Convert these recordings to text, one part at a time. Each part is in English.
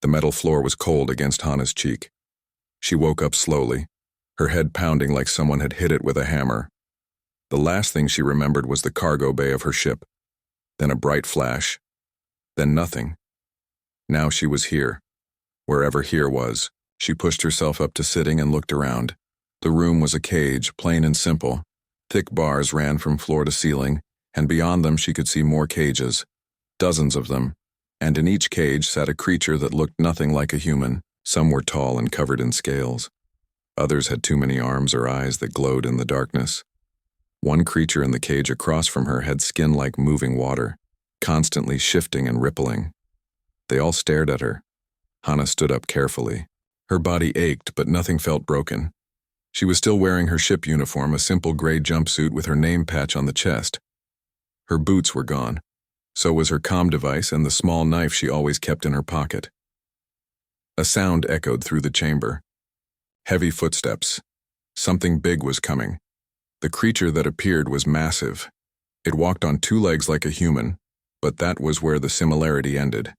The metal floor was cold against Hana's cheek. She woke up slowly, her head pounding like someone had hit it with a hammer. The last thing she remembered was the cargo bay of her ship. Then a bright flash. Then nothing. Now she was here. Wherever here was. She pushed herself up to sitting and looked around. The room was a cage, plain and simple. Thick bars ran from floor to ceiling, and beyond them she could see more cages. Dozens of them. And in each cage sat a creature that looked nothing like a human. Some were tall and covered in scales. Others had too many arms or eyes that glowed in the darkness. One creature in the cage across from her had skin like moving water, constantly shifting and rippling. They all stared at her. Hana stood up carefully. Her body ached, but nothing felt broken. She was still wearing her ship uniform, a simple gray jumpsuit with her name patch on the chest. Her boots were gone. So was her comm device and the small knife she always kept in her pocket. A sound echoed through the chamber. Heavy footsteps. Something big was coming. The creature that appeared was massive. It walked on two legs like a human, but that was where the similarity ended.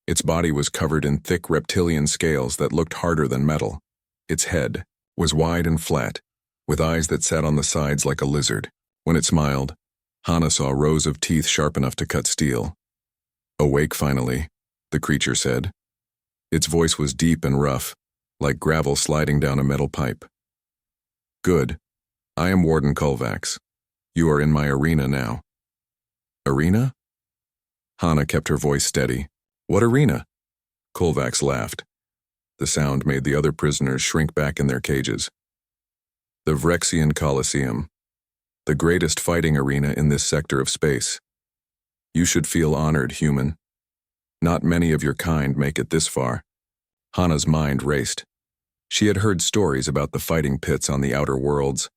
Its body was covered in thick reptilian scales that looked harder than metal. Its head was wide and flat, with eyes that sat on the sides like a lizard. When it smiled, Hana saw rows of teeth sharp enough to cut steel. "Awake finally," the creature said. Its voice was deep and rough, like gravel sliding down a metal pipe. "Good. I am Warden Kulvax. You are in my arena now." "Arena?" Hana kept her voice steady. "What arena?" Kulvax laughed. The sound made the other prisoners shrink back in their cages. "The Vrexian Colosseum. The greatest fighting arena in this sector of space. You should feel honored, human. Not many of your kind make it this far." Hana's mind raced. She had heard stories about the fighting pits on the outer worlds,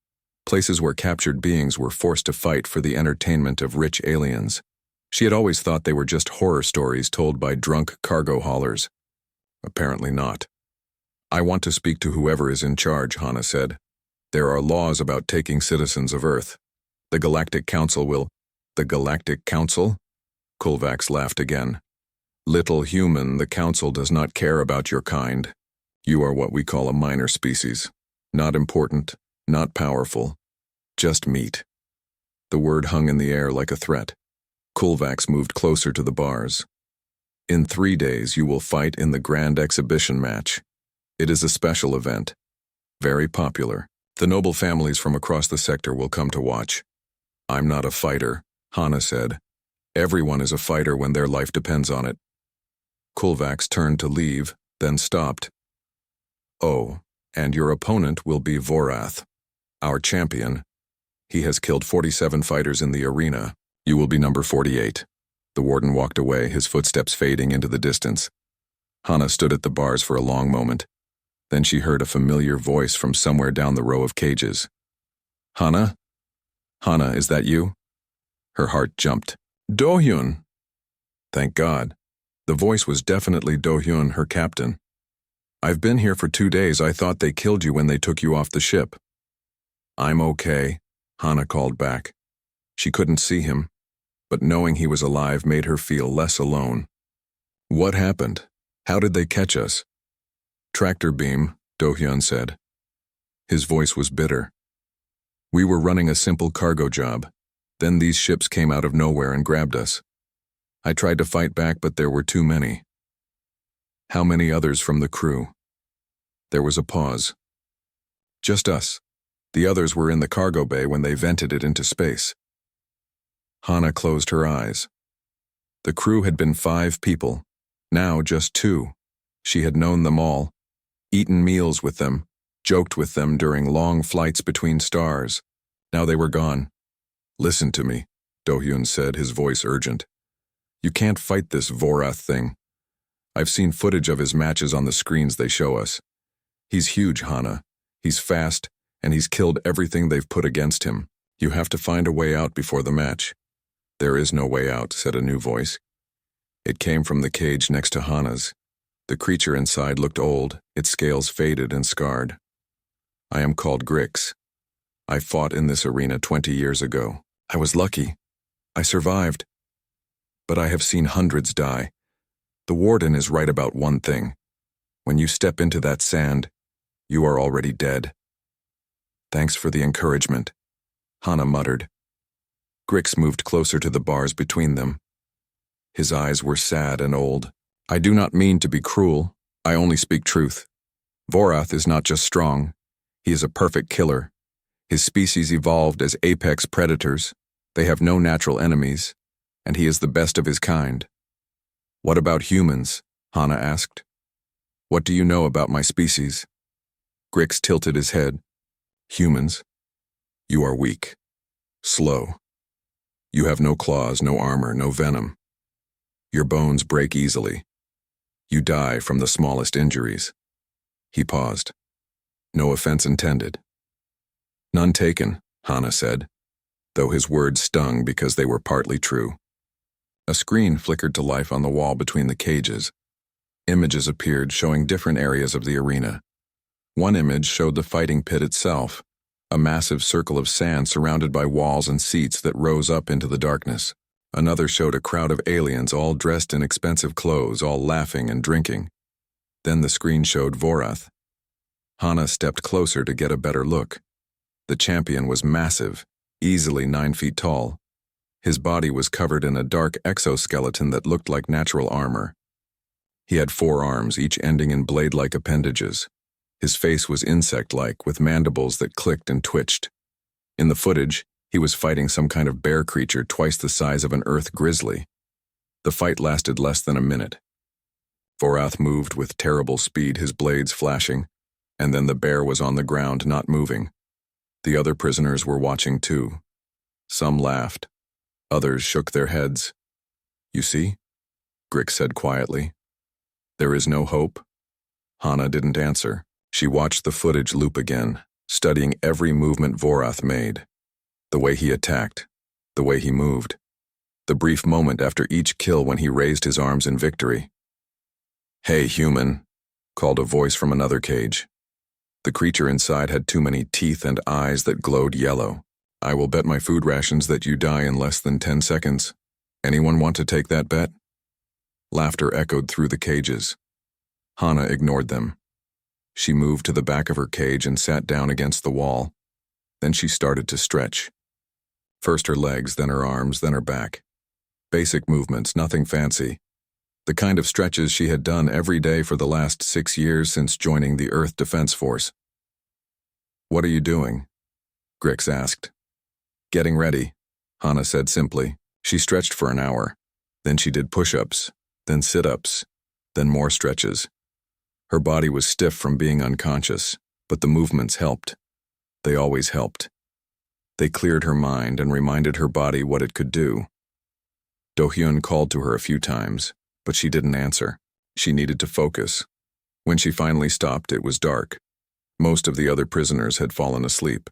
places where captured beings were forced to fight for the entertainment of rich aliens. She had always thought they were just horror stories told by drunk cargo haulers. Apparently not. "I want to speak to whoever is in charge," Hana said. "There are laws about taking citizens of Earth. The Galactic Council will—" "The Galactic Council?" Kulvax laughed again. "Little human, the Council does not care about your kind. You are what we call a minor species. Not important, not powerful. Just meat." The word hung in the air like a threat. Kulvax moved closer to the bars. "In 3 days you will fight in the Grand Exhibition match. It is a special event. Very popular. The noble families from across the sector will come to watch." "I'm not a fighter," Hana said. "Everyone is a fighter when their life depends on it." Kulvax turned to leave, then stopped. "Oh, and your opponent will be Vorath, our champion. He has killed 47 fighters in the arena. You will be number 48. The warden walked away, his footsteps fading into the distance. Hana stood at the bars for a long moment. Then she heard a familiar voice from somewhere down the row of cages. "Hana? Hana, is that you?" Her heart jumped. "Do-hyun!" Thank God. The voice was definitely Do-hyun, her captain. "I've been here for 2 days. I thought they killed you when they took you off the ship." "I'm okay," Hana called back. She couldn't see him, but knowing he was alive made her feel less alone. "What happened? How did they catch us?" "Tractor beam," Do-hyun said. His voice was bitter. "We were running a simple cargo job. Then these ships came out of nowhere and grabbed us. I tried to fight back, but there were too many." "How many others from the crew?" There was a pause. "Just us. The others were in the cargo bay when they vented it into space." Hana closed her eyes. The crew had been 5 people, now just 2. She had known them all, eaten meals with them, joked with them during long flights between stars. Now they were gone. "Listen to me," Do-hyun said, his voice urgent. "You can't fight this Vorath thing. I've seen footage of his matches on the screens they show us. He's huge, Hana. He's fast, and he's killed everything they've put against him. You have to find a way out before the match." "There is no way out," said a new voice. It came from the cage next to Hana's. The creature inside looked old, its scales faded and scarred. "I am called Grix. I fought in this arena 20 years ago. I was lucky. I survived. But I have seen hundreds die. The warden is right about one thing. When you step into that sand, you are already dead. Thanks for the encouragement, Hana muttered. Grix moved closer to the bars between them. His eyes were sad and old. I do not mean to be cruel, I only speak truth. Vorath is not just strong, he is a perfect killer. His species evolved as apex predators. They have no natural enemies, and he is the best of his kind. What about humans? Hana asked. What do you know about my species? Grix tilted his head. Humans? You are weak. Slow. You have no claws, no armor, no venom. Your bones break easily. You die from the smallest injuries. He paused. No offense intended. None taken, Hana said, though his words stung because they were partly true. A screen flickered to life on the wall between the cages. Images appeared showing different areas of the arena. One image showed the fighting pit itself, a massive circle of sand surrounded by walls and seats that rose up into the darkness. Another showed a crowd of aliens all dressed in expensive clothes, all laughing and drinking. Then the screen showed Vorath. Hana stepped closer to get a better look. The champion was massive, easily 9 feet tall. His body was covered in a dark exoskeleton that looked like natural armor. He had 4 arms, each ending in blade-like appendages. His face was insect-like, with mandibles that clicked and twitched. In the footage, he was fighting some kind of bear creature twice the size of an earth grizzly. The fight lasted less than a minute. Vorath moved with terrible speed, his blades flashing, and then the bear was on the ground, not moving. The other prisoners were watching too. Some laughed. Others shook their heads. You see? Grix said quietly. There is no hope? Hana didn't answer. She watched the footage loop again, studying every movement Vorath made. The way he attacked, the way he moved. The brief moment after each kill when he raised his arms in victory. Hey, human, called a voice from another cage. The creature inside had too many teeth and eyes that glowed yellow. I will bet my food rations that you die in less than 10 seconds. Anyone want to take that bet? Laughter echoed through the cages. Hana ignored them. She moved to the back of her cage and sat down against the wall. Then she started to stretch. First her legs, then her arms, then her back. Basic movements, nothing fancy. The kind of stretches she had done every day for the last 6 years since joining the Earth Defense Force. What are you doing? Grix asked. Getting ready, Hana said simply. She stretched for an hour. Then she did push-ups, then sit-ups, then more stretches. Her body was stiff from being unconscious, but the movements helped. They always helped. They cleared her mind and reminded her body what it could do. Do-hyun called to her a few times, but she didn't answer. She needed to focus. When she finally stopped, it was dark. Most of the other prisoners had fallen asleep.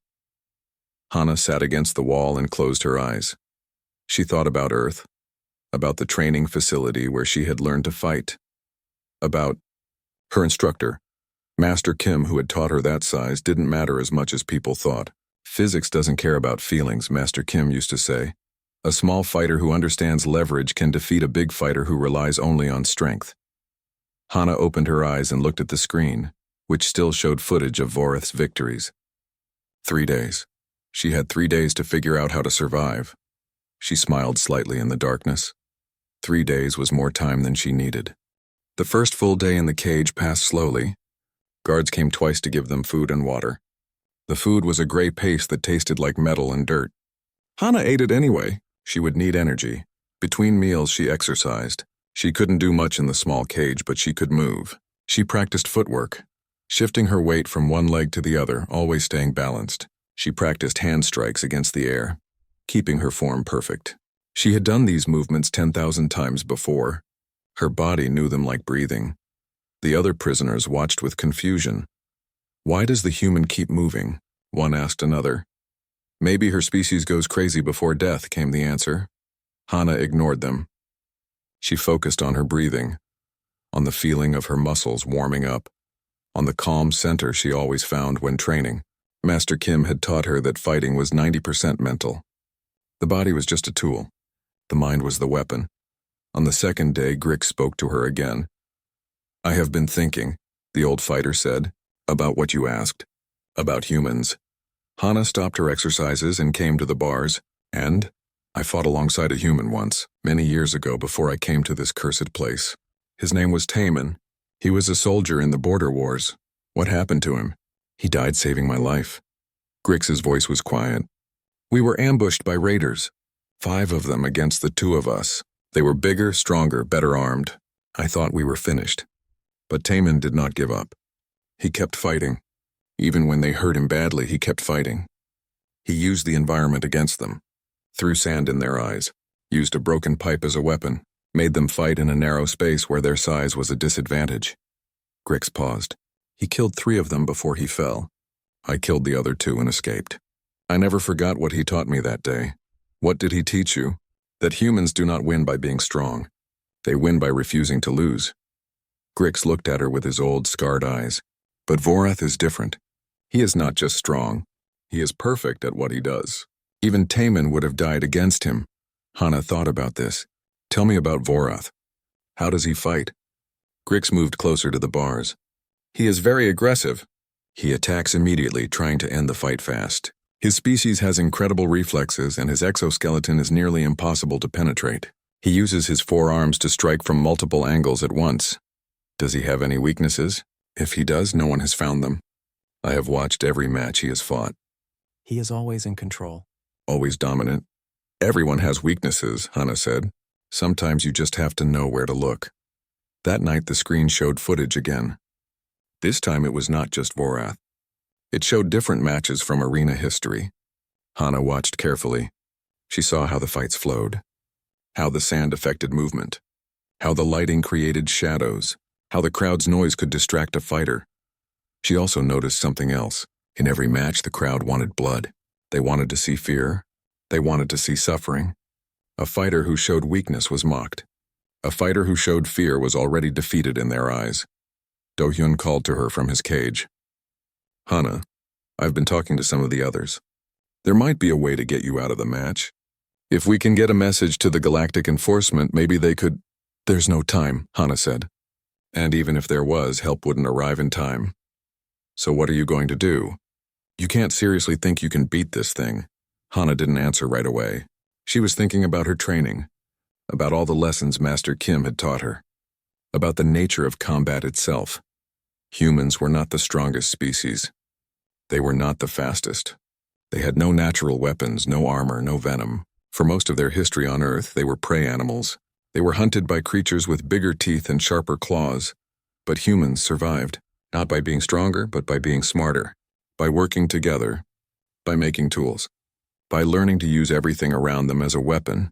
Hana sat against the wall and closed her eyes. She thought about Earth, about the training facility where she had learned to fight, about her instructor. Master Kim, who had taught her that size, didn't matter as much as people thought. Physics doesn't care about feelings, Master Kim used to say. A small fighter who understands leverage can defeat a big fighter who relies only on strength. Hana opened her eyes and looked at the screen, which still showed footage of Vorath's victories. 3 days. She had 3 days to figure out how to survive. She smiled slightly in the darkness. 3 days was more time than she needed. The first full day in the cage passed slowly. Guards came twice to give them food and water. The food was a gray paste that tasted like metal and dirt. Hana ate it anyway. She would need energy. Between meals, she exercised. She couldn't do much in the small cage, but she could move. She practiced footwork, shifting her weight from one leg to the other, always staying balanced. She practiced hand strikes against the air, keeping her form perfect. She had done these movements 10,000 times before. Her body knew them like breathing. The other prisoners watched with confusion. Why does the human keep moving? One asked another. Maybe her species goes crazy before death, came the answer. Hana ignored them. She focused on her breathing, on the feeling of her muscles warming up, on the calm center she always found when training. Master Kim had taught her that fighting was 90% mental. The body was just a tool. The mind was the weapon. On the second day, Grix spoke to her again. "I have been thinking," the old fighter said, "about what you asked. About humans." Hana stopped her exercises and came to the bars. "And? I fought alongside a human once, many years ago before I came to this cursed place. His name was Taman. He was a soldier in the border wars. What happened to him? He died saving my life." Grix's voice was quiet. "We were ambushed by raiders. 5 of them against the 2 of us. They were bigger, stronger, better armed. I thought we were finished. But Taman did not give up. He kept fighting. Even when they hurt him badly, he kept fighting. He used the environment against them, threw sand in their eyes, used a broken pipe as a weapon, made them fight in a narrow space where their size was a disadvantage." Grix paused. "He killed 3 of them before he fell. I killed the other 2 and escaped. I never forgot what he taught me that day." "What did he teach you?" "That humans do not win by being strong. They win by refusing to lose." Grix looked at her with his old, scarred eyes. "But Vorath is different. He is not just strong. He is perfect at what he does. Even Taman would have died against him." Hana thought about this. "Tell me about Vorath. How does he fight?" Grix moved closer to the bars. "He is very aggressive. He attacks immediately, trying to end the fight fast. His species has incredible reflexes, and his exoskeleton is nearly impossible to penetrate. He uses his 4 arms to strike from multiple angles at once. Does he have any weaknesses? If he does, no one has found them. I have watched every match he has fought." "He is always in control." "Always dominant." "Everyone has weaknesses," Hana said. "Sometimes you just have to know where to look." That night the screen showed footage again. This time it was not just Vorath. It showed different matches from arena history. Hana watched carefully. She saw how the fights flowed, how the sand affected movement, how the lighting created shadows, how the crowd's noise could distract a fighter. She also noticed something else. In every match, the crowd wanted blood. They wanted to see fear. They wanted to see suffering. A fighter who showed weakness was mocked. A fighter who showed fear was already defeated in their eyes. Do-hyun called to her from his cage. "Hana, I've been talking to some of the others. There might be a way to get you out of the match. If we can get a message to the Galactic Enforcement, maybe they could—" "There's no time," Hana said. "And even if there was, help wouldn't arrive in time. So what are you going to do? You can't seriously think you can beat this thing." Hana didn't answer right away. She was thinking about her training, about all the lessons Master Kim had taught her, about the nature of combat itself. Humans were not the strongest species. They were not the fastest. They had no natural weapons, no armor, no venom. For most of their history on Earth, they were prey animals. They were hunted by creatures with bigger teeth and sharper claws. But humans survived, not by being stronger, but by being smarter, by working together, by making tools, by learning to use everything around them as a weapon.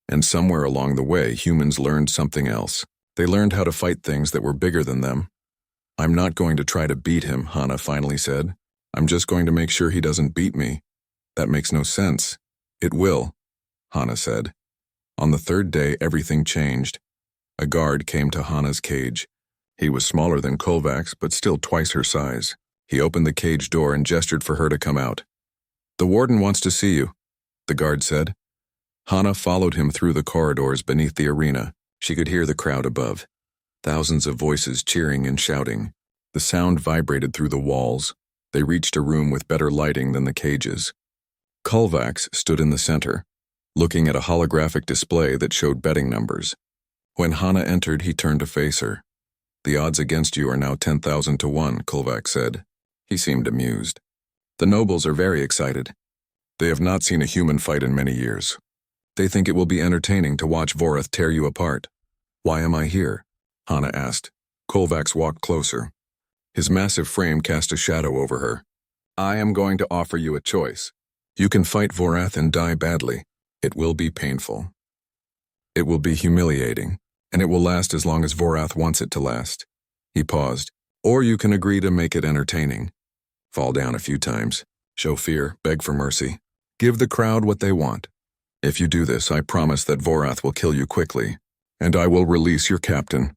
And somewhere along the way, humans learned something else. They learned how to fight things that were bigger than them. "I'm not going to try to beat him," Hana finally said. "I'm just going to make sure he doesn't beat me." "That makes no sense." "It will," Hana said. On the 3rd day, everything changed. A guard came to Hana's cage. He was smaller than Kovacs, but still twice her size. He opened the cage door and gestured for her to come out. "The warden wants to see you," the guard said. Hana followed him through the corridors beneath the arena. She could hear the crowd above. Thousands of voices cheering and shouting. The sound vibrated through the walls. They reached a room with better lighting than the cages. Kovacs stood in the center, looking at a holographic display that showed betting numbers. When Hana entered, he turned to face her. "The odds against you are now 10,000 to 1, Kovacs said. He seemed amused. "The nobles are very excited. They have not seen a human fight in many years. They think it will be entertaining to watch Vorath tear you apart." "Why am I here?" Hana asked. Kovacs walked closer. His massive frame cast a shadow over her. "I am going to offer you a choice. You can fight Vorath and die badly. It will be painful. It will be humiliating, and it will last as long as Vorath wants it to last." He paused. "Or you can agree to make it entertaining. Fall down a few times, show fear, beg for mercy. Give the crowd what they want. If you do this, I promise that Vorath will kill you quickly, and I will release your captain."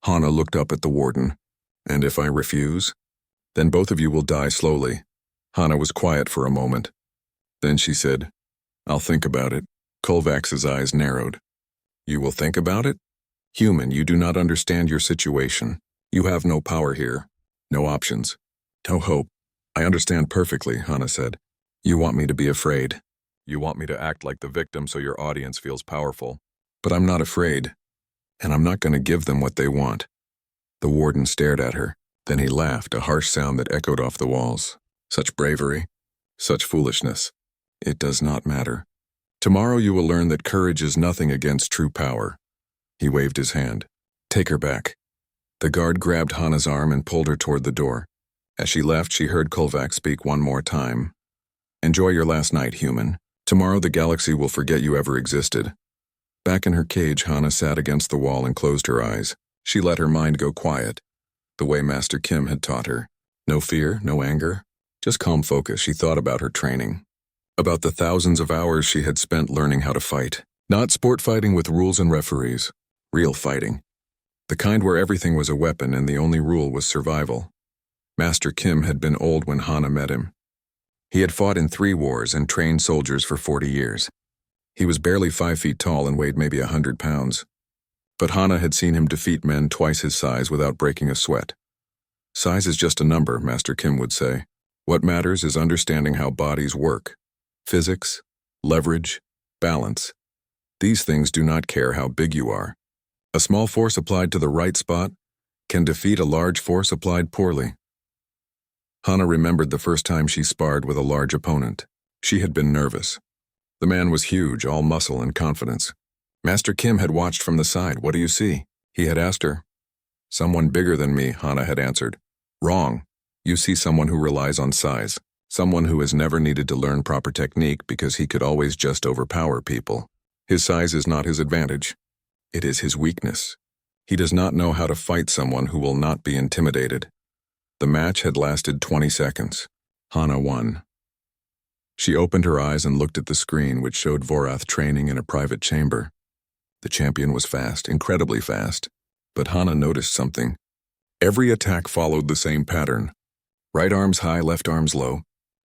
Hana looked up at the warden. "And if I refuse? Then both of you will die slowly." Hana was quiet for a moment. Then she said, "I'll think about it." Kovacs's eyes narrowed. You will think about it? Human, you do not understand your situation. You have no power here. No options. No hope. I understand perfectly, Hana said. You want me to be afraid. You want me to act like the victim so your audience feels powerful. But I'm not afraid. And I'm not going to give them what they want. The warden stared at her. Then he laughed, a harsh sound that echoed off the walls. Such bravery. Such foolishness. It does not matter. Tomorrow you will learn that courage is nothing against true power. He waved his hand. Take her back. The guard grabbed Hana's arm and pulled her toward the door. As she left, she heard Kolvak speak one more time. Enjoy your last night, human. Tomorrow the galaxy will forget you ever existed. Back in her cage, Hana sat against the wall and closed her eyes. She let her mind go quiet, the way Master Kim had taught her. No fear, no anger, just calm focus. She thought about her training, about the thousands of hours she had spent learning how to fight. Not sport fighting with rules and referees, real fighting. The kind where everything was a weapon and the only rule was survival. Master Kim had been old when Hana met him. He had fought in 3 wars and trained soldiers for 40 years. He was barely 5 feet tall and weighed maybe 100 pounds. But Hana had seen him defeat men twice his size without breaking a sweat. Size is just a number, Master Kim would say. What matters is understanding how bodies work. Physics, leverage, balance. These things do not care how big you are. A small force applied to the right spot can defeat a large force applied poorly. Hana remembered the first time she sparred with a large opponent. She had been nervous. The man was huge, all muscle and confidence. Master Kim had watched from the side. What do you see? He had asked her. Someone bigger than me, Hana had answered. Wrong. You see someone who relies on size. Someone who has never needed to learn proper technique because he could always just overpower people. His size is not his advantage. It is his weakness. He does not know how to fight someone who will not be intimidated. The match had lasted 20 seconds. Hana won. She opened her eyes and looked at the screen, which showed Vorath training in a private chamber. The champion was fast, incredibly fast. But Hana noticed something. Every attack followed the same pattern. Right arms high, left arms low.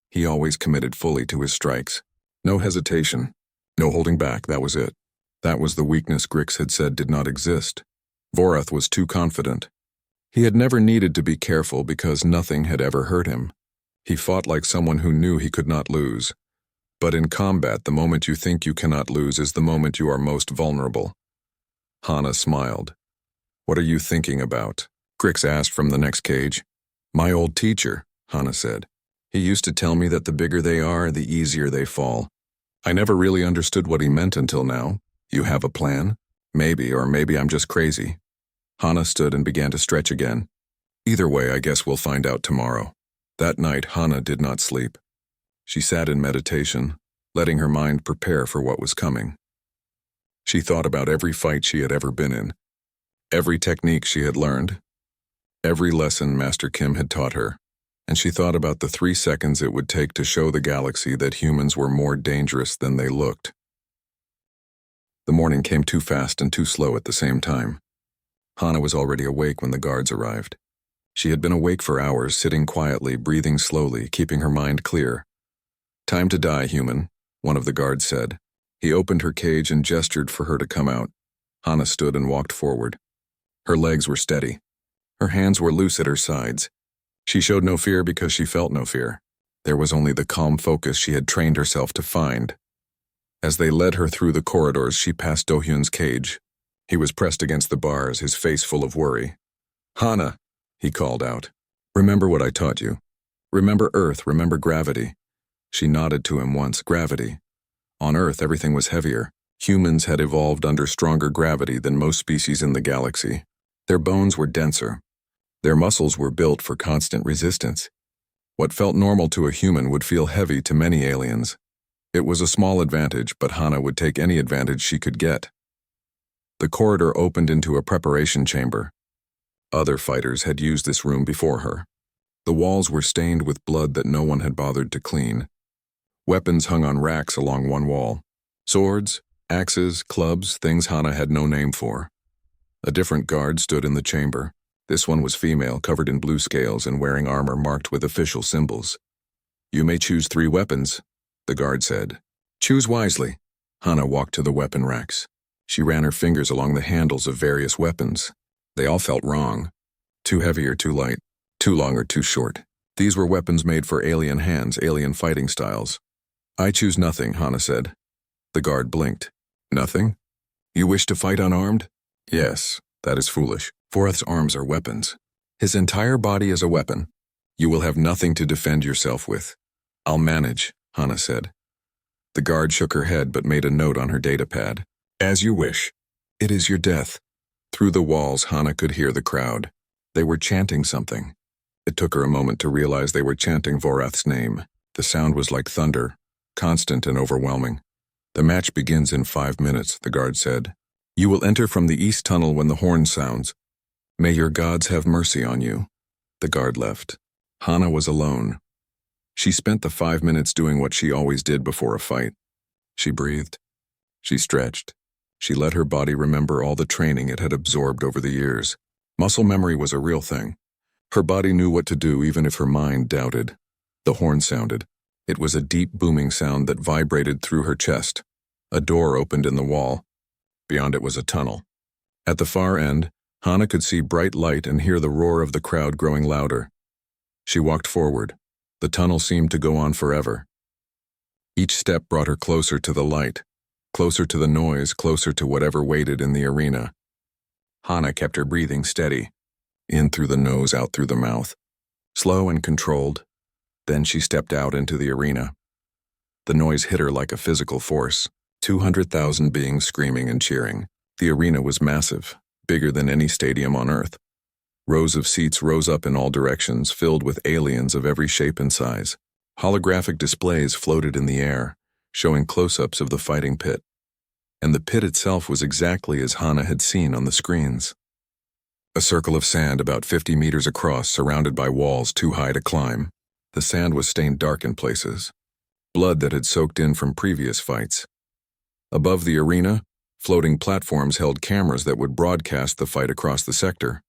He always committed fully to his strikes. No hesitation. No holding back, that was it. That was the weakness Grix had said did not exist. Vorath was too confident. He had never needed to be careful because nothing had ever hurt him. He fought like someone who knew he could not lose. But in combat, the moment you think you cannot lose is the moment you are most vulnerable. Hana smiled. What are you thinking about? Grix asked from the next cage. My old teacher, Hana said. He used to tell me that the bigger they are, the easier they fall. I never really understood what he meant until now. You have a plan? Maybe, or maybe I'm just crazy. Hana stood and began to stretch again. Either way, I guess we'll find out tomorrow. That night, Hana did not sleep. She sat in meditation, letting her mind prepare for what was coming. She thought about every fight she had ever been in, every technique she had learned, every lesson Master Kim had taught her, and she thought about the 3 seconds it would take to show the galaxy that humans were more dangerous than they looked. The morning came too fast and too slow at the same time. Hana was already awake when the guards arrived. She had been awake for hours, sitting quietly, breathing slowly, keeping her mind clear. Time to die, human, one of the guards said. He opened her cage and gestured for her to come out. Hana stood and walked forward. Her legs were steady. Her hands were loose at her sides. She showed no fear because she felt no fear. There was only the calm focus she had trained herself to find. As they led her through the corridors, she passed Do-hyun's cage. He was pressed against the bars, his face full of worry. Hana, he called out. Remember what I taught you. Remember Earth, remember gravity. She nodded to him once. Gravity. On Earth, everything was heavier. Humans had evolved under stronger gravity than most species in the galaxy. Their bones were denser. Their muscles were built for constant resistance. What felt normal to a human would feel heavy to many aliens. It was a small advantage, but Hana would take any advantage she could get. The corridor opened into a preparation chamber. Other fighters had used this room before her. The walls were stained with blood that no one had bothered to clean. Weapons hung on racks along one wall. Swords, axes, clubs, things Hana had no name for. A different guard stood in the chamber. This one was female, covered in blue scales and wearing armor marked with official symbols. You may choose 3 weapons, the guard said. Choose wisely. Hana walked to the weapon racks. She ran her fingers along the handles of various weapons. They all felt wrong. Too heavy or too light, too long or too short. These were weapons made for alien hands, alien fighting styles. I choose nothing, Hana said. The guard blinked. Nothing? You wish to fight unarmed? Yes, that is foolish. Vorath's arms are weapons. His entire body is a weapon. You will have nothing to defend yourself with. I'll manage, Hana said. The guard shook her head but made a note on her datapad. As you wish. It is your death. Through the walls, Hana could hear the crowd. They were chanting something. It took her a moment to realize they were chanting Vorath's name. The sound was like thunder, constant and overwhelming. The match begins in 5 minutes, the guard said. You will enter from the east tunnel when the horn sounds. May your gods have mercy on you. The guard left. Hana was alone. She spent the 5 minutes doing what she always did before a fight. She breathed. She stretched. She let her body remember all the training it had absorbed over the years. Muscle memory was a real thing. Her body knew what to do even if her mind doubted. The horn sounded. It was a deep booming sound that vibrated through her chest. A door opened in the wall. Beyond it was a tunnel. At the far end, Hana could see bright light and hear the roar of the crowd growing louder. She walked forward. The tunnel seemed to go on forever. Each step brought her closer to the light, closer to the noise, closer to whatever waited in the arena. Hana kept her breathing steady, in through the nose, out through the mouth, slow and controlled. Then she stepped out into the arena. The noise hit her like a physical force, 200,000 beings screaming and cheering. The arena was massive, bigger than any stadium on Earth. Rows of seats rose up in all directions, filled with aliens of every shape and size. Holographic displays floated in the air, showing close-ups of the fighting pit. And the pit itself was exactly as Hana had seen on the screens. A circle of sand about 50 meters across, surrounded by walls too high to climb. The sand was stained dark in places, blood that had soaked in from previous fights. Above the arena, floating platforms held cameras that would broadcast the fight across the sector.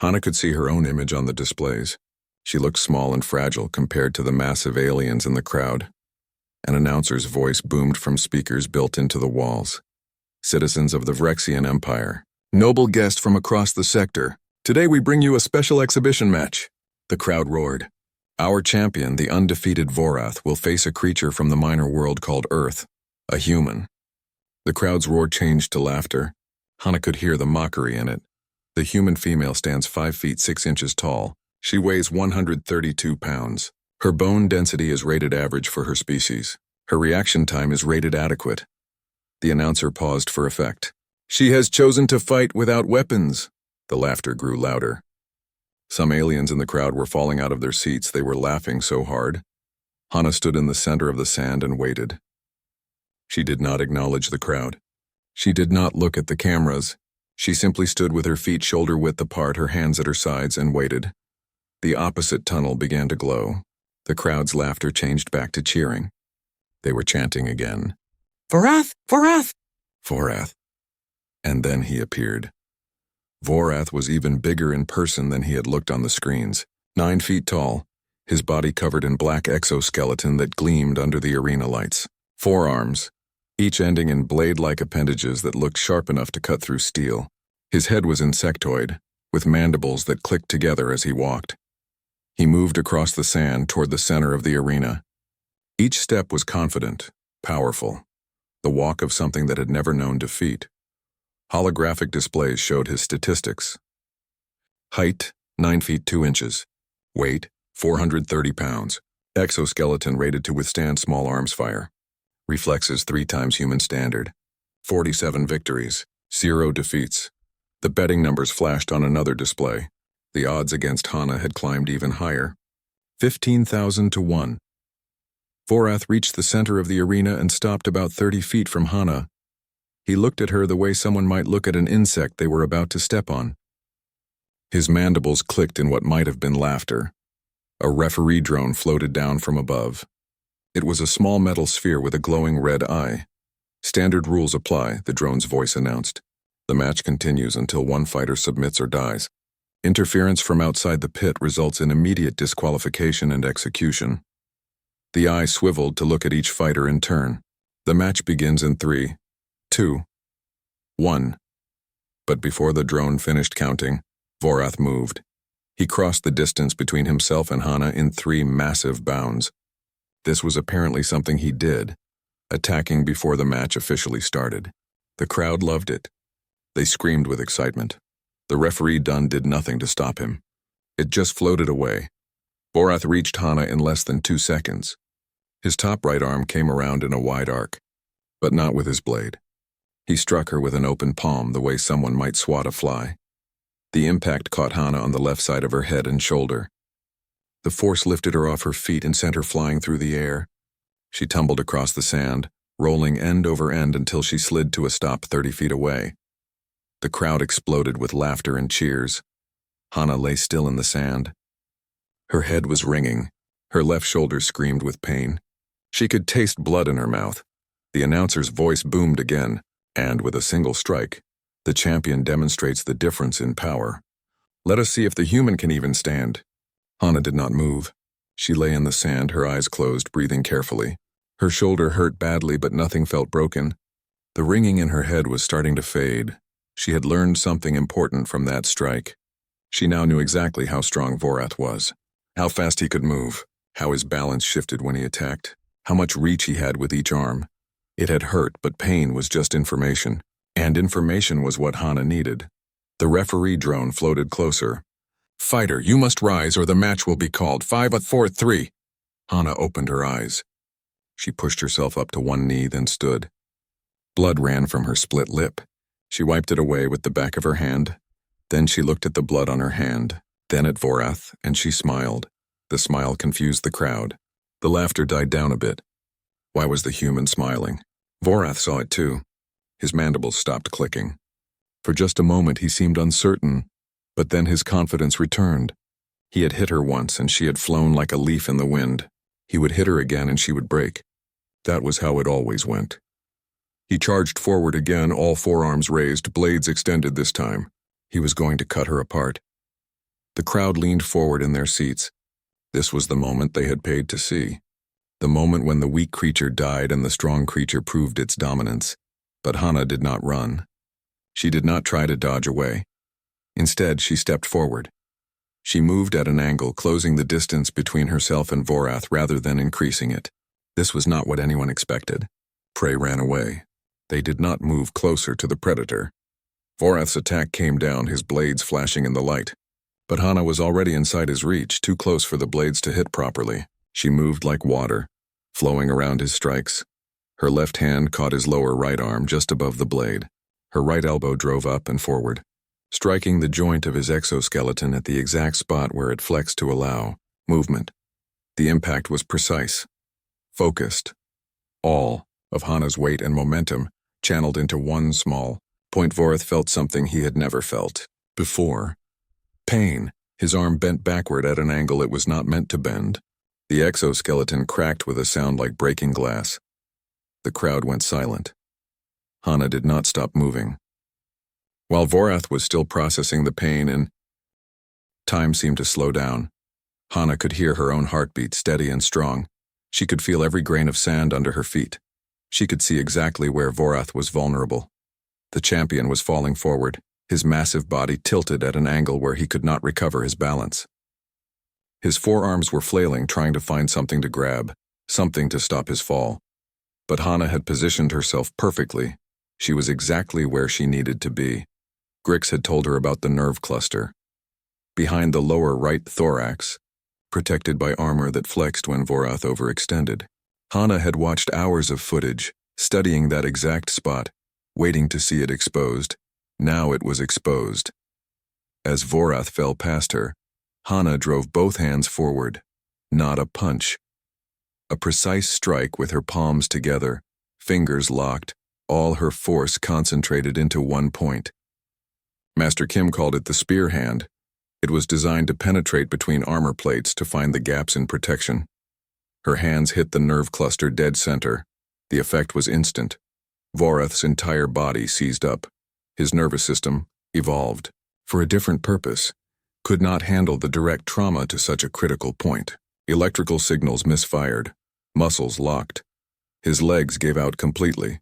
Hana could see her own image on the displays. She looked small and fragile compared to the massive aliens in the crowd. An announcer's voice boomed from speakers built into the walls. Citizens of the Vrexian Empire, noble guest from across the sector, today we bring you a special exhibition match. The crowd roared. Our champion, the undefeated Vorath, will face a creature from the minor world called Earth, a human. The crowd's roar changed to laughter. Hana could hear the mockery in it. The human female stands 5 feet 6 inches tall. She weighs 132 pounds. Her bone density is rated average for her species. Her reaction time is rated adequate. The announcer paused for effect. She has chosen to fight without weapons. The laughter grew louder. Some aliens in the crowd were falling out of their seats. They were laughing so hard. Hana stood in the center of the sand and waited. She did not acknowledge the crowd. She did not look at the cameras. She simply stood with her feet shoulder-width apart, her hands at her sides, and waited. The opposite tunnel began to glow. The crowd's laughter changed back to cheering. They were chanting again. Vorath! Vorath! Vorath. And then he appeared. Vorath was even bigger in person than he had looked on the screens. 9 feet tall, his body covered in black exoskeleton that gleamed under the arena lights. 4 arms, each ending in blade-like appendages that looked sharp enough to cut through steel. His head was insectoid, with mandibles that clicked together as he walked. He moved across the sand toward the center of the arena. Each step was confident, powerful, the walk of something that had never known defeat. Holographic displays showed his statistics. Height, 9 feet 2 inches. Weight, 430 pounds. Exoskeleton rated to withstand small arms fire. Reflexes 3 times human standard. 47 victories, 0 defeats. The betting numbers flashed on another display. The odds against Hana had climbed even higher. 15,000 to 1. Vorath reached the center of the arena and stopped about 30 feet from Hana. He looked at her the way someone might look at an insect they were about to step on. His mandibles clicked in what might have been laughter. A referee drone floated down from above. It was a small metal sphere with a glowing red eye. Standard rules apply, the drone's voice announced. The match continues until one fighter submits or dies. Interference from outside the pit results in immediate disqualification and execution. The eye swiveled to look at each fighter in turn. The match begins in 3, 2, 1. But before the drone finished counting, Vorath moved. He crossed the distance between himself and Hana in 3 massive bounds. This was apparently something he did, attacking before the match officially started. The crowd loved it. They screamed with excitement. The referee did nothing to stop him. It just floated away. Vorath reached Hana in less than 2 seconds. His top right arm came around in a wide arc, but not with his blade. He struck her with an open palm the way someone might swat a fly. The impact caught Hana on the left side of her head and shoulder. The force lifted her off her feet and sent her flying through the air. She tumbled across the sand, rolling end over end until she slid to a stop 30 feet away. The crowd exploded with laughter and cheers. Hana lay still in the sand. Her head was ringing. Her left shoulder screamed with pain. She could taste blood in her mouth. The announcer's voice boomed again, and with a single strike, the champion demonstrates the difference in power. Let us see if the human can even stand. Hana did not move. She lay in the sand, her eyes closed, breathing carefully. Her shoulder hurt badly, but nothing felt broken. The ringing in her head was starting to fade. She had learned something important from that strike. She now knew exactly how strong Vorath was, how fast he could move, how his balance shifted when he attacked, how much reach he had with each arm. It had hurt, but pain was just information, and information was what Hana needed. The referee drone floated closer. "Fighter, you must rise or the match will be called. 5, 4, 3. Hana opened her eyes. She pushed herself up to one knee, then stood. Blood ran from her split lip. She wiped it away with the back of her hand. Then she looked at the blood on her hand, then at Vorath, and she smiled. The smile confused the crowd. The laughter died down a bit. Why was the human smiling? Vorath saw it too. His mandibles stopped clicking. For just a moment he seemed uncertain, but then his confidence returned. He had hit her once and she had flown like a leaf in the wind. He would hit her again and she would break. That was how it always went. He charged forward again, all forearms raised, blades extended this time. He was going to cut her apart. The crowd leaned forward in their seats. This was the moment they had paid to see. The moment when the weak creature died and the strong creature proved its dominance. But Hana did not run. She did not try to dodge away. Instead, she stepped forward. She moved at an angle, closing the distance between herself and Vorath rather than increasing it. This was not what anyone expected. Prey ran away. They did not move closer to the predator. Vorath's attack came down, his blades flashing in the light. But Hana was already inside his reach, too close for the blades to hit properly. She moved like water, flowing around his strikes. Her left hand caught his lower right arm just above the blade. Her right elbow drove up and forward, striking the joint of his exoskeleton at the exact spot where it flexed to allow movement. The impact was precise, focused. All of Hana's weight and momentum channeled into one small point. Vorath felt something he had never felt before. Pain. His arm bent backward at an angle it was not meant to bend. The exoskeleton cracked with a sound like breaking glass. The crowd went silent. Hana did not stop moving. While Vorath was still processing the pain and time seemed to slow down, Hana could hear her own heartbeat steady and strong. She could feel every grain of sand under her feet. She could see exactly where Vorath was vulnerable. The champion was falling forward, his massive body tilted at an angle where he could not recover his balance. His forearms were flailing, trying to find something to grab, something to stop his fall. But Hana had positioned herself perfectly. She was exactly where she needed to be. Grix had told her about the nerve cluster. Behind the lower right thorax, protected by armor that flexed when Vorath overextended. Hana had watched hours of footage, studying that exact spot, waiting to see it exposed. Now it was exposed. As Vorath fell past her, Hana drove both hands forward. Not a punch. A precise strike with her palms together, fingers locked, all her force concentrated into one point. Master Kim called it the spear hand. It was designed to penetrate between armor plates to find the gaps in protection. Her hands hit the nerve cluster dead center. The effect was instant. Vorath's entire body seized up. His nervous system evolved for a different purpose, could not handle the direct trauma to such a critical point. Electrical signals misfired, muscles locked. His legs gave out completely.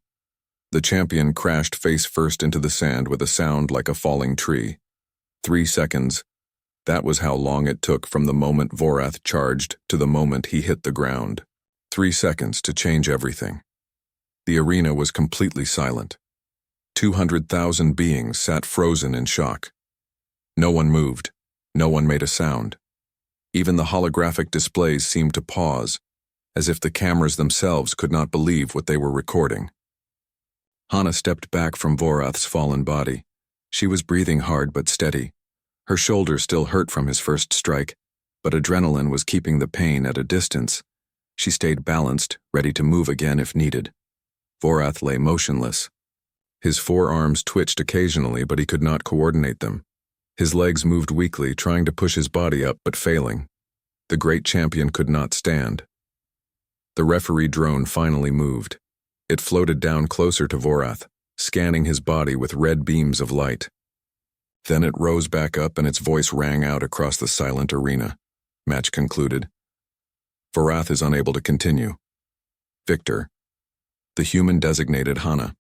The champion crashed face first into the sand with a sound like a falling tree. 3 seconds. That was how long it took from the moment Vorath charged to the moment he hit the ground. 3 seconds to change everything. The arena was completely silent. 200,000 beings sat frozen in shock. No one moved. No one made a sound. Even the holographic displays seemed to pause, as if the cameras themselves could not believe what they were recording. Hana stepped back from Vorath's fallen body. She was breathing hard but steady. Her shoulder still hurt from his first strike, but adrenaline was keeping the pain at a distance. She stayed balanced, ready to move again if needed. Vorath lay motionless. His forearms twitched occasionally, but he could not coordinate them. His legs moved weakly, trying to push his body up but failing. The great champion could not stand. The referee drone finally moved. It floated down closer to Vorath, scanning his body with red beams of light. Then it rose back up and its voice rang out across the silent arena. Match concluded. Vorath is unable to continue. Victor. The human designated Hana.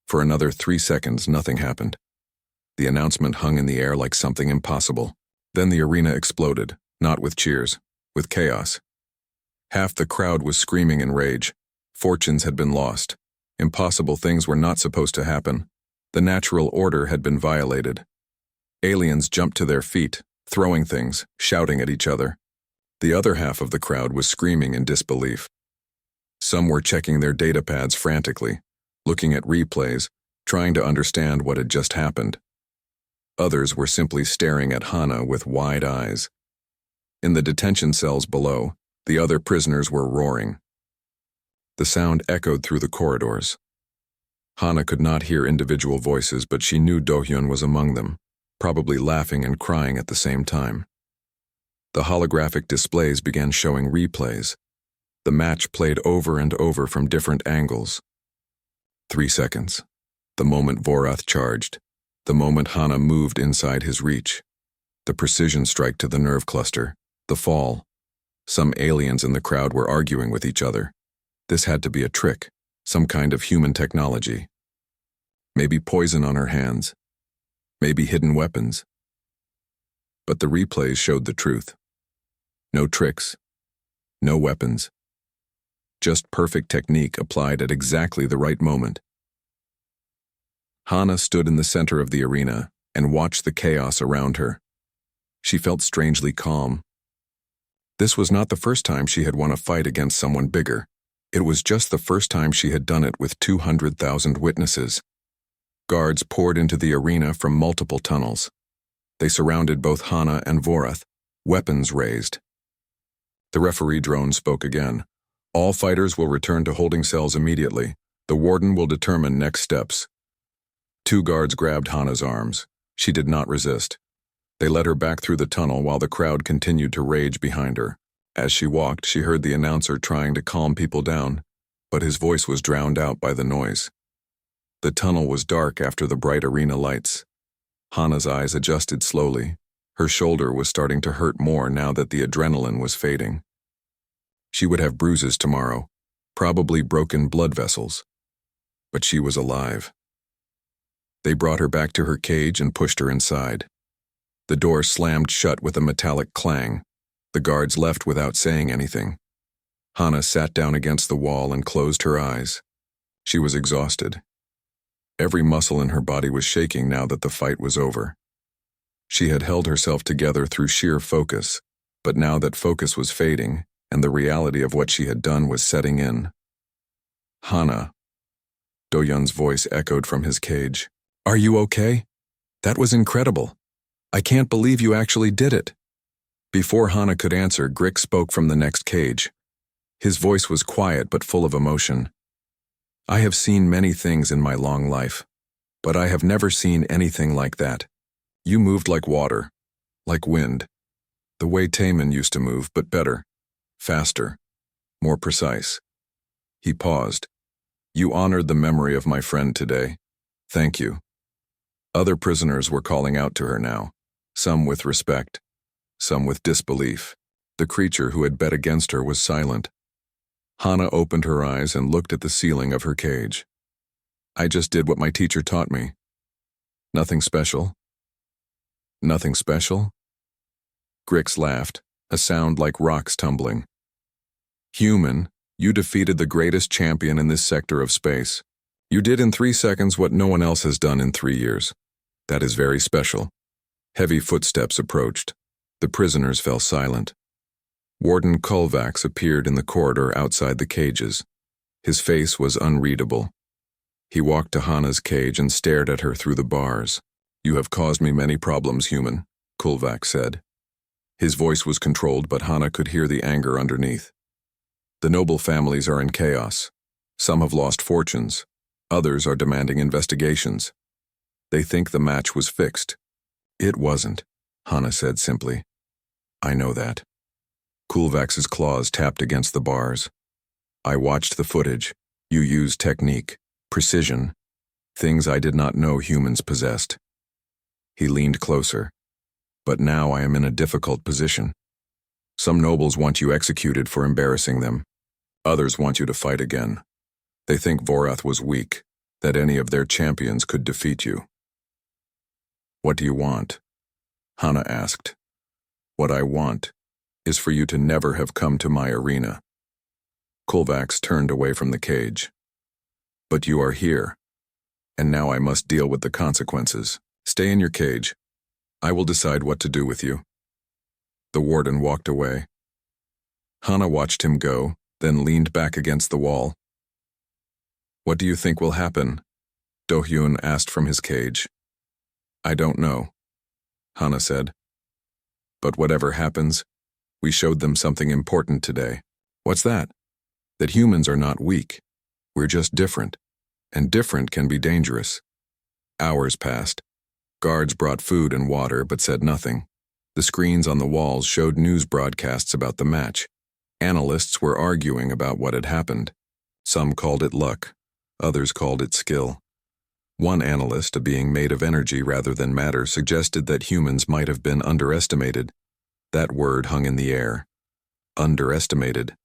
For another 3 seconds, nothing happened. The announcement hung in the air like something impossible. Then the arena exploded, not with cheers, with chaos. Half the crowd was screaming in rage. Fortunes had been lost. Impossible things were not supposed to happen. The natural order had been violated. Aliens jumped to their feet, throwing things, shouting at each other. The other half of the crowd was screaming in disbelief. Some were checking their data pads frantically, looking at replays, trying to understand what had just happened. Others were simply staring at Hana with wide eyes. In the detention cells below, the other prisoners were roaring. The sound echoed through the corridors. Hana could not hear individual voices, but she knew Do-hyun was among them, probably laughing and crying at the same time. The holographic displays began showing replays. The match played over and over from different angles. 3 seconds. The moment Vorath charged. The moment Hana moved inside his reach. The precision strike to the nerve cluster. The fall. Some aliens in the crowd were arguing with each other. This had to be a trick, some kind of human technology. Maybe poison on her hands. Maybe hidden weapons. But the replays showed the truth. No tricks. No weapons. Just perfect technique applied at exactly the right moment. Hana stood in the center of the arena and watched the chaos around her. She felt strangely calm. This was not the first time she had won a fight against someone bigger. It was just the first time she had done it with 200,000 witnesses. Guards poured into the arena from multiple tunnels. They surrounded both Hana and Vorath, weapons raised. The referee drone spoke again. All fighters will return to holding cells immediately. The warden will determine next steps. 2 guards grabbed Hana's arms. She did not resist. They led her back through the tunnel while the crowd continued to rage behind her. As she walked, she heard the announcer trying to calm people down, but his voice was drowned out by the noise. The tunnel was dark after the bright arena lights. Hana's eyes adjusted slowly. Her shoulder was starting to hurt more now that the adrenaline was fading. She would have bruises tomorrow, probably broken blood vessels. But she was alive. They brought her back to her cage and pushed her inside. The door slammed shut with a metallic clang. The guards left without saying anything. Hana sat down against the wall and closed her eyes. She was exhausted. Every muscle in her body was shaking now that the fight was over. She had held herself together through sheer focus, but now that focus was fading and the reality of what she had done was setting in. Hana. Do-hyun's voice echoed from his cage. Are you okay? That was incredible. I can't believe you actually did it. Before Hana could answer, Grick spoke from the next cage. His voice was quiet but full of emotion. I have seen many things in my long life, but I have never seen anything like that. You moved like water, like wind, the way Taemin used to move, but better, faster, more precise. He paused. You honored the memory of my friend today. Thank you. Other prisoners were calling out to her now, some with respect, some with disbelief. The creature who had bet against her was silent. Hana opened her eyes and looked at the ceiling of her cage. I just did what my teacher taught me. Nothing special? Nothing special? Grix laughed, a sound like rocks tumbling. Human, you defeated the greatest champion in this sector of space. You did in 3 seconds what no one else has done in 3 years. That is very special. Heavy footsteps approached. The prisoners fell silent. Warden Kulvax appeared in the corridor outside the cages. His face was unreadable. He walked to Hana's cage and stared at her through the bars. You have caused me many problems, human, Kulvax said. His voice was controlled, but Hana could hear the anger underneath. The noble families are in chaos. Some have lost fortunes. Others are demanding investigations. They think the match was fixed. It wasn't, Hana said simply. I know that. Kulvax's claws tapped against the bars. I watched the footage. You used technique, precision, things I did not know humans possessed. He leaned closer. But now I am in a difficult position. Some nobles want you executed for embarrassing them. Others want you to fight again. They think Vorath was weak, that any of their champions could defeat you. What do you want? Hana asked. What I want is for you to never have come to my arena. Kulvax turned away from the cage. But you are here, and now I must deal with the consequences. Stay in your cage. I will decide what to do with you. The warden walked away. Hana watched him go, then leaned back against the wall. What do you think will happen? Do-hyun asked from his cage. I don't know, Hana said. But whatever happens, we showed them something important today. What's that? That humans are not weak. We're just different, and different can be dangerous. Hours passed. Guards brought food and water but said nothing. The screens on the walls showed news broadcasts about the match. Analysts were arguing about what had happened. Some called it luck. Others called it skill. One analyst, a being made of energy rather than matter, suggested that humans might have been underestimated. That word hung in the air. Underestimated.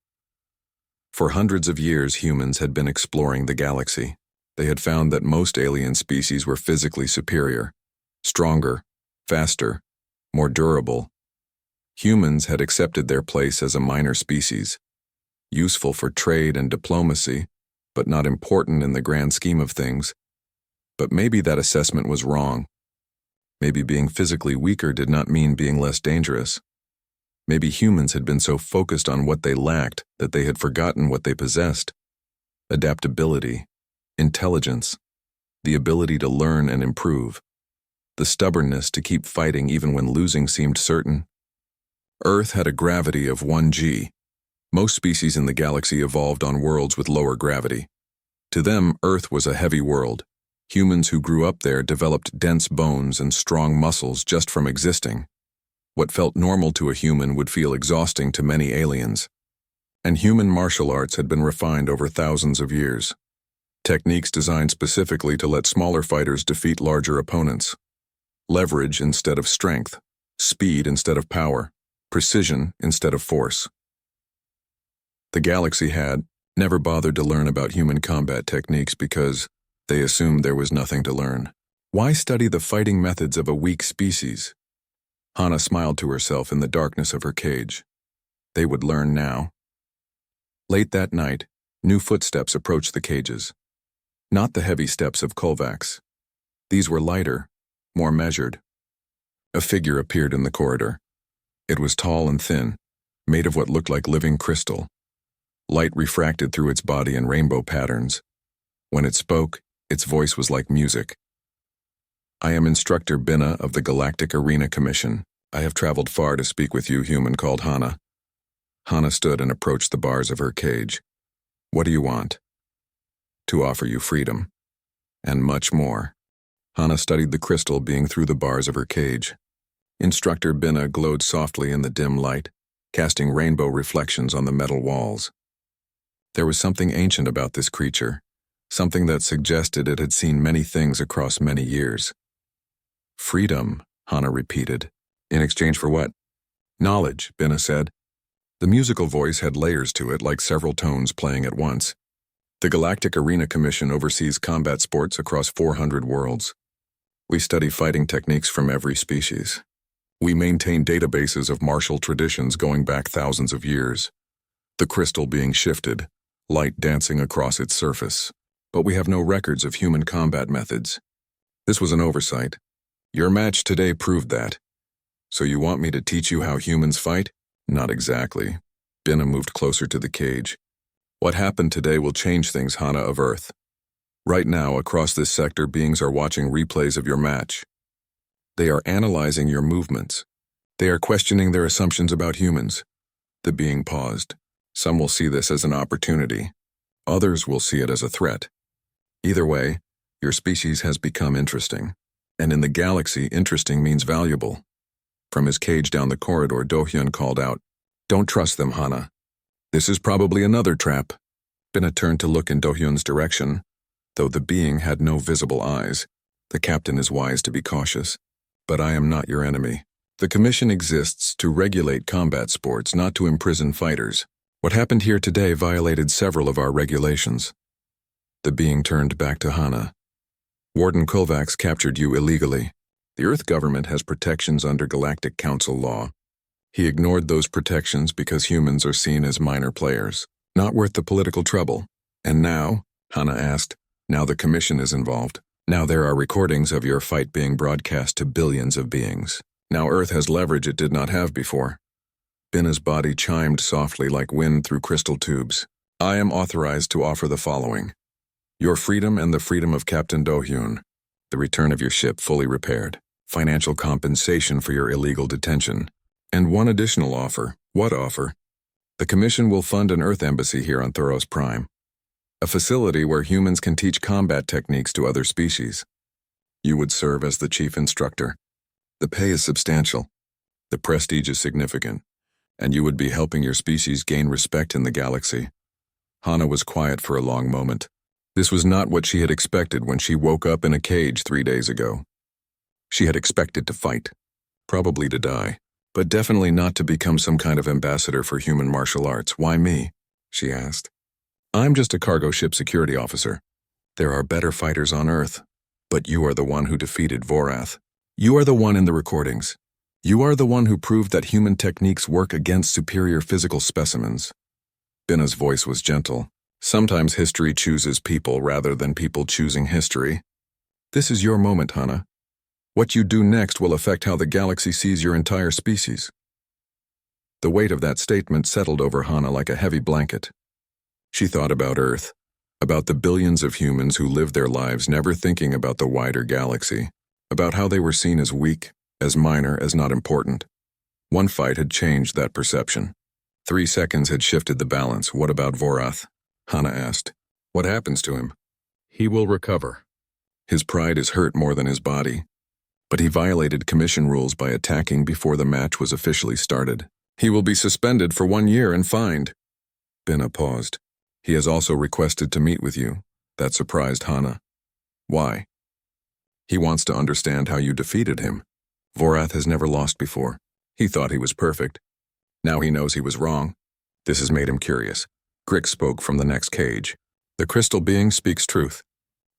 For hundreds of years, humans had been exploring the galaxy. They had found that most alien species were physically superior. Stronger, faster, more durable. Humans had accepted their place as a minor species, useful for trade and diplomacy, but not important in the grand scheme of things. But maybe that assessment was wrong. Maybe being physically weaker did not mean being less dangerous. Maybe humans had been so focused on what they lacked that they had forgotten what they possessed. Adaptability, intelligence, the ability to learn and improve. The stubbornness to keep fighting even when losing seemed certain. Earth had a gravity of 1g. Most species in the galaxy evolved on worlds with lower gravity. To them, Earth was a heavy world. Humans who grew up there developed dense bones and strong muscles just from existing. What felt normal to a human would feel exhausting to many aliens. And human martial arts had been refined over thousands of years. Techniques designed specifically to let smaller fighters defeat larger opponents. Leverage instead of strength, speed instead of power, precision instead of force. The galaxy had never bothered to learn about human combat techniques because they assumed there was nothing to learn. Why study the fighting methods of a weak species? Hana smiled to herself in the darkness of her cage. They would learn now. Late that night, new footsteps approached the cages. Not the heavy steps of Kulvax. These were lighter, more measured. A figure appeared in the corridor. It was tall and thin, made of what looked like living crystal. Light refracted through its body in rainbow patterns. When it spoke, its voice was like music. I am Instructor Binna of the Galactic Arena Commission. I have traveled far to speak with you, human called Hana. Hana stood and approached the bars of her cage. What do you want? To offer you freedom. And much more. Hana studied the crystal being through the bars of her cage. Instructor Binna glowed softly in the dim light, casting rainbow reflections on the metal walls. There was something ancient about this creature, something that suggested it had seen many things across many years. Freedom, Hana repeated. In exchange for what? Knowledge, Binna said. The musical voice had layers to it, like several tones playing at once. The Galactic Arena Commission oversees combat sports across 400 worlds. We study fighting techniques from every species. We maintain databases of martial traditions going back thousands of years. The crystal being shifted, light dancing across its surface. But we have no records of human combat methods. This was an oversight. Your match today proved that. So you want me to teach you how humans fight? Not exactly. Binna moved closer to the cage. What happened today will change things, Hana of Earth. Right now, across this sector, beings are watching replays of your match. They are analyzing your movements. They are questioning their assumptions about humans. The being paused. Some will see this as an opportunity. Others will see it as a threat. Either way, your species has become interesting. And in the galaxy, interesting means valuable. From his cage down the corridor, Do-hyun called out, "Don't trust them, Hana. This is probably another trap." Binna turned to look in Do-hyun's direction. Though the being had no visible eyes, the captain is wise to be cautious. But I am not your enemy. The commission exists to regulate combat sports, not to imprison fighters. What happened here today violated several of our regulations. The being turned back to Hana. Warden Kovacs captured you illegally. The Earth government has protections under Galactic Council law. He ignored those protections because humans are seen as minor players, not worth the political trouble. And now, Hana asked, now the commission is involved. Now there are recordings of your fight being broadcast to billions of beings. Now Earth has leverage it did not have before. Binna's body chimed softly like wind through crystal tubes. I am authorized to offer the following. Your freedom and the freedom of Captain Do-hyun. The return of your ship fully repaired. Financial compensation for your illegal detention. And one additional offer. What offer? The commission will fund an Earth embassy here on Thoros Prime. A facility where humans can teach combat techniques to other species. You would serve as the chief instructor. The pay is substantial. The prestige is significant. And you would be helping your species gain respect in the galaxy. Hana was quiet for a long moment. This was not what she had expected when she woke up in a cage 3 days ago. She had expected to fight. Probably to die. But definitely not to become some kind of ambassador for human martial arts. Why me? She asked. I'm just a cargo ship security officer. There are better fighters on Earth. But you are the one who defeated Vorath. You are the one in the recordings. You are the one who proved that human techniques work against superior physical specimens. Binna's voice was gentle. Sometimes history chooses people rather than people choosing history. This is your moment, Hana. What you do next will affect how the galaxy sees your entire species. The weight of that statement settled over Hana like a heavy blanket. She thought about Earth, about the billions of humans who live their lives never thinking about the wider galaxy, about how they were seen as weak, as minor, as not important. One fight had changed that perception. 3 seconds had shifted the balance. What about Vorath? Hana asked. What happens to him? He will recover. His pride is hurt more than his body. But he violated commission rules by attacking before the match was officially started. He will be suspended for 1 year and fined. Binna paused. He has also requested to meet with you. That surprised Hana. Why? He wants to understand how you defeated him. Vorath has never lost before. He thought he was perfect. Now he knows he was wrong. This has made him curious. Grix spoke from the next cage. The crystal being speaks truth.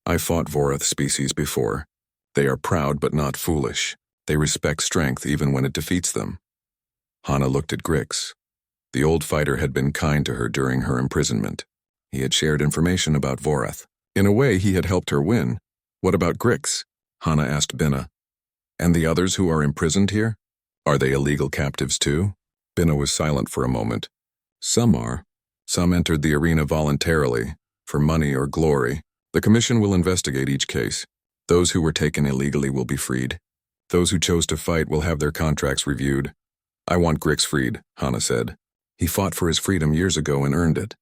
I fought Vorath species before. They are proud but not foolish. They respect strength even when it defeats them. Hana looked at Grix. The old fighter had been kind to her during her imprisonment. He had shared information about Vorath. In a way, he had helped her win. What about Grix? Hana asked Binna. And the others who are imprisoned here? Are they illegal captives too? Binna was silent for a moment. Some are. Some entered the arena voluntarily, for money or glory. The commission will investigate each case. Those who were taken illegally will be freed. Those who chose to fight will have their contracts reviewed. I want Grix freed, Hana said. He fought for his freedom years ago and earned it.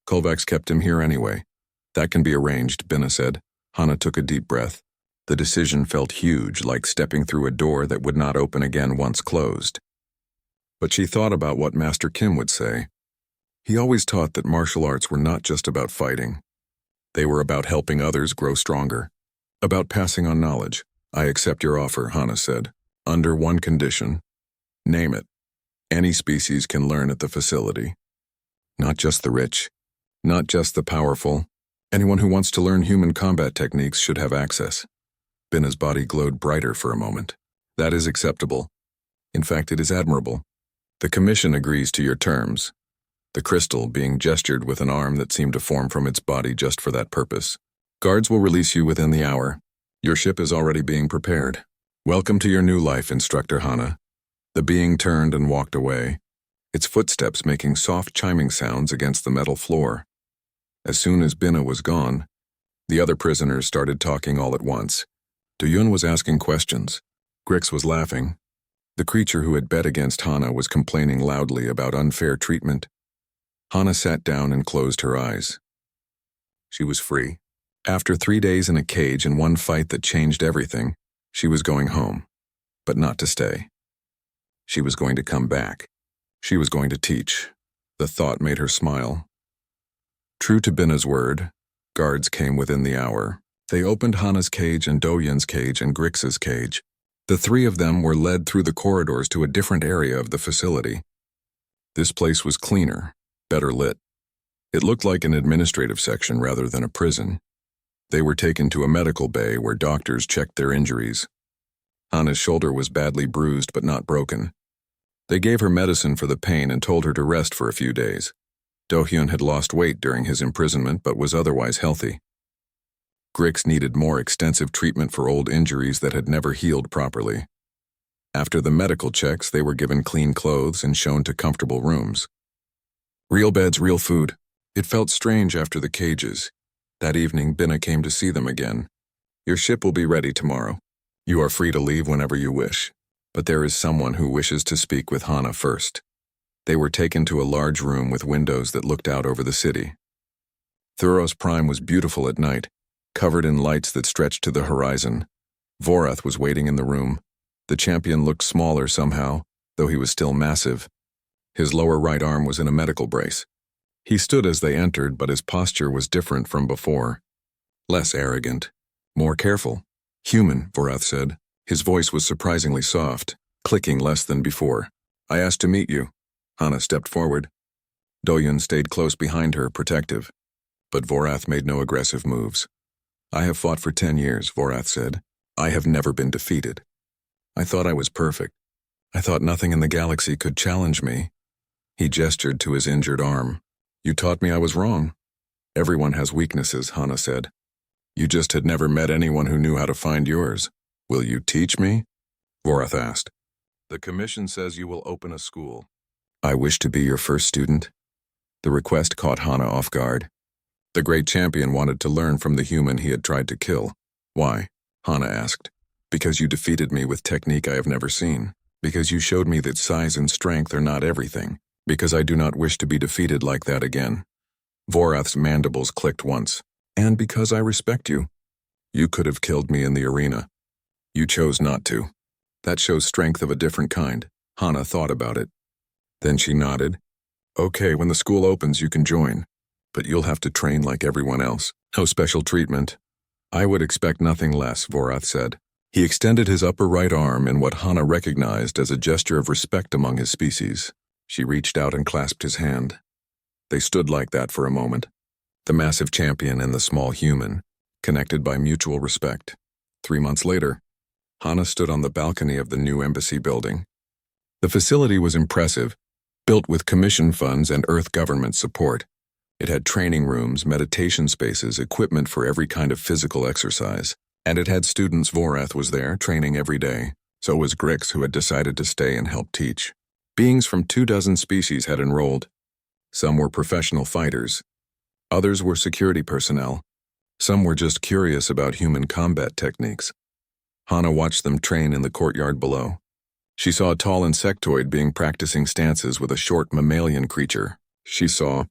Kovacs kept him here anyway. That can be arranged, Binna said. Hana took a deep breath. The decision felt huge, like stepping through a door that would not open again once closed. But she thought about what Master Kim would say. He always taught that martial arts were not just about fighting. They were about helping others grow stronger. About passing on knowledge. I accept your offer, Hana said. Under one condition. Name it. Any species can learn at the facility. Not just the rich. Not just the powerful. Anyone who wants to learn human combat techniques should have access. Binna's body glowed brighter for a moment. That is acceptable. In fact, it is admirable. The commission agrees to your terms. The crystal being gestured with an arm that seemed to form from its body just for that purpose. Guards will release you within the hour. Your ship is already being prepared. Welcome to your new life, Instructor Hana. The being turned and walked away, its footsteps making soft chiming sounds against the metal floor. As soon as Binna was gone, the other prisoners started talking all at once. Duyun was asking questions. Grix was laughing. The creature who had bet against Hana was complaining loudly about unfair treatment. Hana sat down and closed her eyes. She was free. After 3 days in a cage and one fight that changed everything, she was going home, but not to stay. She was going to come back. She was going to teach. The thought made her smile. True to Binna's word, guards came within the hour. They opened Hana's cage and Doyun's cage and Grix's cage. The three of them were led through the corridors to a different area of the facility. This place was cleaner, better lit. It looked like an administrative section rather than a prison. They were taken to a medical bay where doctors checked their injuries. Hana's shoulder was badly bruised but not broken. They gave her medicine for the pain and told her to rest for a few days. Do-hyun had lost weight during his imprisonment but was otherwise healthy. Grix needed more extensive treatment for old injuries that had never healed properly. After the medical checks, they were given clean clothes and shown to comfortable rooms. Real beds, real food. It felt strange after the cages. That evening, Binna came to see them again. Your ship will be ready tomorrow. You are free to leave whenever you wish, but there is someone who wishes to speak with Hana first. They were taken to a large room with windows that looked out over the city. Thuros Prime was beautiful at night, covered in lights that stretched to the horizon. Vorath was waiting in the room. The champion looked smaller somehow, though he was still massive. His lower right arm was in a medical brace. He stood as they entered, but his posture was different from before. Less arrogant, more careful. Human, Vorath said. His voice was surprisingly soft, clicking less than before. I asked to meet you. Hana stepped forward. Doyun stayed close behind her, protective. But Vorath made no aggressive moves. I have fought for 10 years, Vorath said. I have never been defeated. I thought I was perfect. I thought nothing in the galaxy could challenge me. He gestured to his injured arm. You taught me I was wrong. Everyone has weaknesses, Hana said. You just had never met anyone who knew how to find yours. Will you teach me? Vorath asked. The commission says you will open a school. I wish to be your first student. The request caught Hana off guard. The great champion wanted to learn from the human he had tried to kill. Why? Hana asked. Because you defeated me with technique I have never seen. Because you showed me that size and strength are not everything. Because I do not wish to be defeated like that again. Vorath's mandibles clicked once. And because I respect you. You could have killed me in the arena. You chose not to. That shows strength of a different kind. Hana thought about it. Then she nodded. Okay, when the school opens you can join. But you'll have to train like everyone else. No special treatment. I would expect nothing less, Vorath said. He extended his upper right arm in what Hana recognized as a gesture of respect among his species. She reached out and clasped his hand. They stood like that for a moment. The massive champion and the small human, connected by mutual respect. 3 months later, Hana stood on the balcony of the new embassy building. The facility was impressive, built with commission funds and Earth government support. It had training rooms, meditation spaces, equipment for every kind of physical exercise. And it had students. Vorath was there, training every day. So was Grix, who had decided to stay and help teach. Beings from 24 species had enrolled. Some were professional fighters. Others were security personnel. Some were just curious about human combat techniques. Hana watched them train in the courtyard below. She saw a tall insectoid being practicing stances with a short mammalian creature. She saw